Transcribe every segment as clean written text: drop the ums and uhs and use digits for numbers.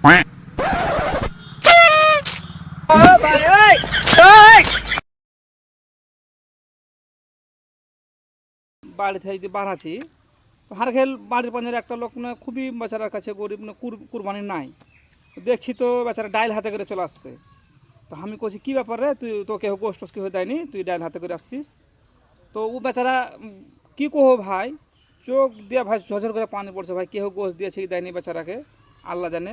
বাড়ি থেকে বাড়াচ্ছি হারখেল বাড়ির পাঞ্জার একটা লোক না খুবই বেচারার কাছে গরিব না কুরবানি নাই দেখছি তো বেচারা ডাইল হাতে করে চলে আসছে। তো আমি কইছি কী ব্যাপার রে, তুই তোকে গোষ্ঠ কি হয়ে দেয়নি, তুই ডাইল হাতে করে আসছিস? তো ও বেচারা কী কহো ভাই, চোখ দিয়ে ভাই ঝরঝর করে পানি পড়ছে ভাই, কেউ গোশ দিয়েছে কি দেয়নি বেচারাকে আল্লাহ জানে।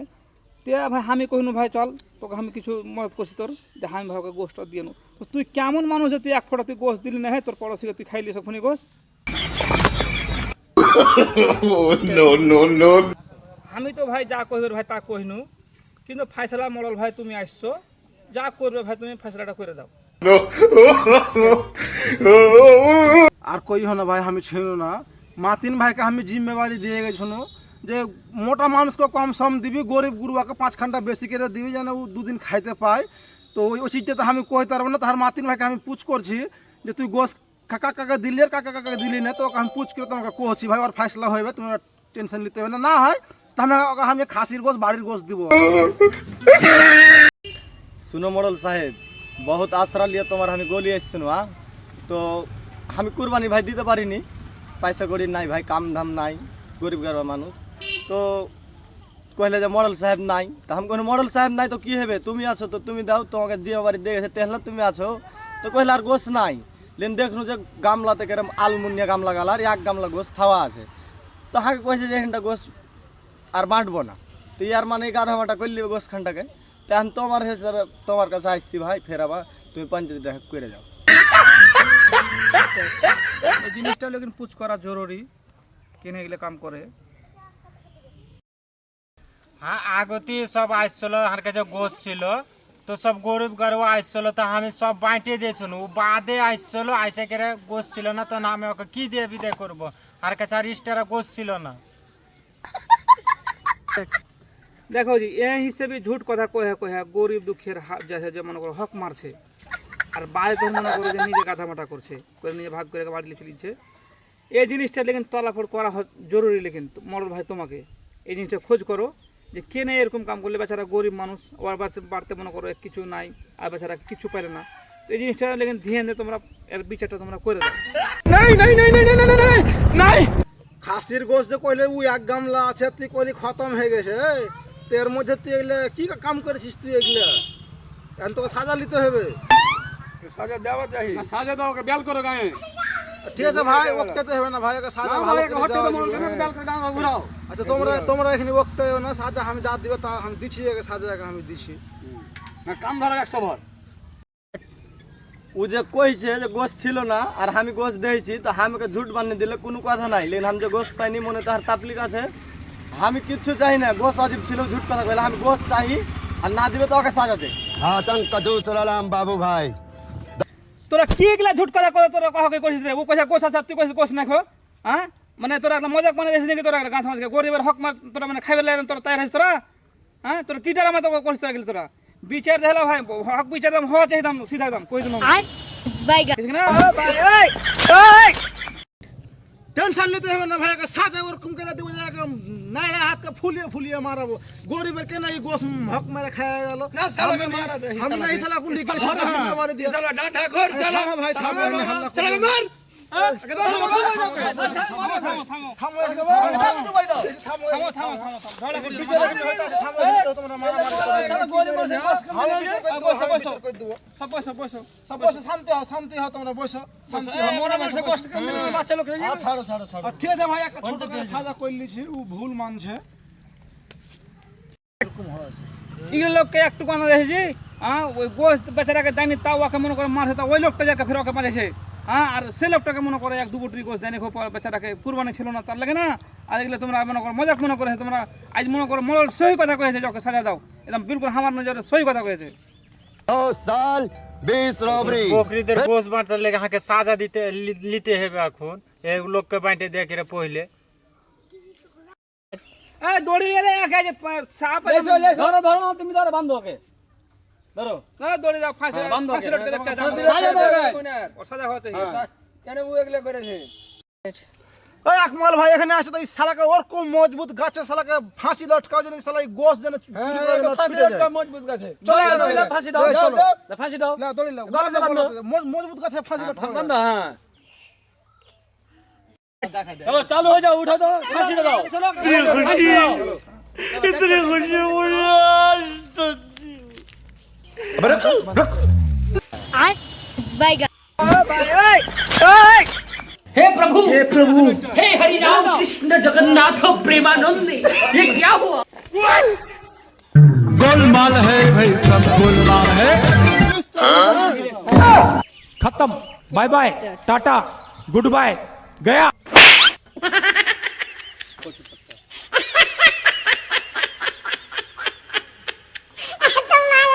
তে ভাই আমি কহিনু ভাই চল তোকে আমি কিছু মদত করছি তোর, যে আমি ভাই ওকে গোষ্ঠটা দিয়ে নো। তো তুই কেমন মানুষ যে তুই এক ফোঁটা তুই গোশ দিলি না, হ্যাঁ তোর পড়োশিকে তুই খাইলি সবখানি গোশ। আমি তো ভাই যা কইবে ভাই তা কহিনু, কিন্তু ফাইসলা মডল ভাই তুমি আসছো, যা করবে ভাই তুমি ফাইসলাটা করে দাও। আর কই না ভাই আমি ছিল না, মাতিন ভাইকে আমি জিম্মেবারি দিয়ে গেছি যে মোটা মানুষকে কম সম দিবি, গরিব গুরুয়াকে 5 ঘন্টা বেশি করে দিবি যেন ও দুদিন খাইতে পায়। তো ওই চিজটা তো আমি কইতে পারবো না। তার মাতিন ভাইকে আমি পুছ করছি যে তুই গোস কাকা কাকা দিলি আর কাকা কাকা দিলি না, তো আমি পুছ করে তোমাকে কহছি ভাই ওর ফাইসলা হইবে, তোমরা টেনশন নিতে হবে না, না হয় তাহলে আমি খাসির গোস বাড়ির গোস দিব। सुनो मॉडल साहेब, बहुत आसरा लिए तुम्हार हमें गोली एसछिनु। तो हमें कुरबानी भाई दीते पारिनी, पैसा कड़ी नाई भाई, काम धाम नाई, गरीब गरीब मानुष। तो कहले जे मॉडल साहेब नाई, तो हम कहले मॉडल साहेब नाई तो की हेबे, तुमी आछो तो तुमी दाओ, তোমাকে যে বাড়ি দেখেছে তেহলা তুমি আছো। তো কইলে আর গোস নাই, লেন দেখনু যে গামলাতে কেরম আলমুনিয়া গামলা গালার এক গামলা গোস খাওয়া আছে। তো হাকে কইছে যে এখানটা গোস আর বাঁটবো না, তো ইয়ার মানে গাধা মাটা করলি গোস খানটাকে। তো আমি তোমার হিসাবে তোমার কাছে আসছি ভাই, ফেরাবা তুমি পঞ্চায়েত করে যাও। এই জিনিসটা লেকিন পুছ করা জরুরি, কিনে গেলে কাম করে। হ্যাঁ আগতি সব আসছিল, আমার কাছে গোস ছিল, তো সব গরিব গরিব আসছিল, তো আমি সব বাঁটিয়ে দিয়েছিল। ও বাদে আসছিল, আইসে করে গোস ছিল না, তো না আমি ওকে কী দিয়ে বিদায় করবো, আর কাছে আর ইস্টারা গোস ছিল না। দেখো জি এই হিসেবে ঝুট কথা কহে কহে গরিব দুঃখের যে মনে করো হক মারছে, আর বাইরে তো মনে করো যে নিজে গাধামাটা করছে, করে নিজে ভাগ করে বাড়ি চলিছে। এই জিনিসটা লেকিন তলাফড় করা জরুরি। লেকিন মরল ভাই তোমাকে এই জিনিসটা খোঁজ করো যে কে নেই এরকম কাম করলে, বেচারা গরিব মানুষ, ওর বাড়তে মনে করো কিছু নাই, আর বেচারা কিছু পারে না। তো এই জিনিসটা লেকিন ধ্যান দিয়ে তোমরা এর বিচারটা তোমরা করে দাও। খাসির গোস যে কইলে ওই এক গামলা আছে, তুই কইলি খতম হয়ে গেছে, এর মধ্যে তুই এগুলো কি কাম করেছিস? তুই এগুলো এখন তোকে সাজা নিতে হবে, সাজা দেওয়া চাই। সাজা দাও, ওকে বেল করো গায়ে। ঠিক আছে ভাই, ওকতে হবে না ভাই, ওকে সাজা ভালো করে দেওয়া যাবে। আচ্ছা তোমরা এখানে ওকতে হবে না, সাজা আমি যা দিবে তা আমি দিছি, একে সাজা আমি দিছি। কাম ধরো 100 বার। ও যে কইছে যে গোস ছিল না আর আমি গোস দিয়েছি, তো আমাকে ঝুট বানিয়ে দিলে কোনো কথা নাই। লেন আমি যে গোস পাইনি মনে তার তাপলিক আছে, আমি কিচ্ছু চাই না। গোস অজিব ছিল, ঝুট কথা কইলে আমি গোস চাই, আর না দিবে তো ওকে সাজা দে। বাবু ভাই তোরা কি এগুলা ঝুট কথা করে তোরা কাহকে কইছিস রে? ও কইছে গোছ আছে, তুই কইছিস গোছ না খো। হ্যাঁ মানে তোরা একটা মজাক বানিয়ে দিছিস নাকি? তোরা একটা গাছ মাছকে গরিবের হক মার তোরা মানে খাইবে লাগে, তোরা তৈরি হইছিস তোরা? হ্যাঁ তোরা কি ডারা মাথা কইছিস তোরা গেলি? তোরা বিচার দেলা ভাই, হক বিচার দাম হওয়া চাইতাম, সিধা দাম কই দিলাম বাইগা ঠিক না? ভাই ওই ওই টেনশন নিতে হবে না ভাই, একে সাজা ওরকম করে দেবো, নাইড়া হাতকে ফুলিয়ে ফুলিয়ে মারাবো। গরিবের কেন এই গোস হক মেরে খাওয়া গেল, আমি না ইসালা কুলি করে সারা মারি দিয়ে সালা ডাটা ঘর চালা ভাই, থামো হাল্লা করে মার। শান্তি হও তোমরা, বসো শান্তি হও। ঠিক আছে ভাই, একটা ছোট করে সাজা করে লিছি, ও ভুল মানছে। এগুলো লোককে একটু কানা দেখেছি, হ্যাঁ ওই গোস বেচারাকে দেয়নি, তাও ওকে মনে করে মারছে, তা ওই লোকটা যাকে ফের ওকে মারেছে। হ্যাঁ আর সে লোকটাকে মনে করে 1-2 বুটি গোস দেয়নি, বেচারাকে কুরবানি ছিল না তার লাগে না। আর এগুলো তোমরা মনে করো মজাক মনে করে, তোমরা আজ মনে করো মরল সহি কথা কয়েছে যে ওকে সাজা দাও, একদম বিলকুল আমার নজরে সহি কথা কয়েছে। 20 রবরি বকরিদের গোস বাঁটার লেগে হাকে সাজা দিতে নিতে হবে এখন, এই লোককে বাঁটে দিয়ে করে পहिले। এই দড়ি রে একা যে সাপ ধরো ধরো না, তুমি ধরো বাঁধো ওকে, ধরো না দড়ি দাও, ফাঁসি ফাঁসি লটকে দেখতে দাও, সাজা দাও ও সাজা হচ্ছে কেন ও এগুলা করেছে। ওই আকমাল ভাই এখানে আসে তো এই শালাকে ওরকম মজবুত গাছে শালাকে ফাঁসি লটকাও যেন শালা এই গোস যেন চুরি করে যেন ছুটে যায়। মজবুত গাছে চলো ফাঁসি দাও এই চলো। ফাঁসি দাও না দড়ি লাও মজবুত গাছে ফাঁসি লটকাও। বান্ধা হ্যাঁ চলো চালু হয়ে যাও উঠো তো ফাঁসি দাও Bye. हे प्रभु हे हरि राम कृष्ण जगन्नाथ प्रेमानंद ये क्या हुआ गोलमाल है भाई सब गोलमाल है खत्म bye bye tata goodbye गया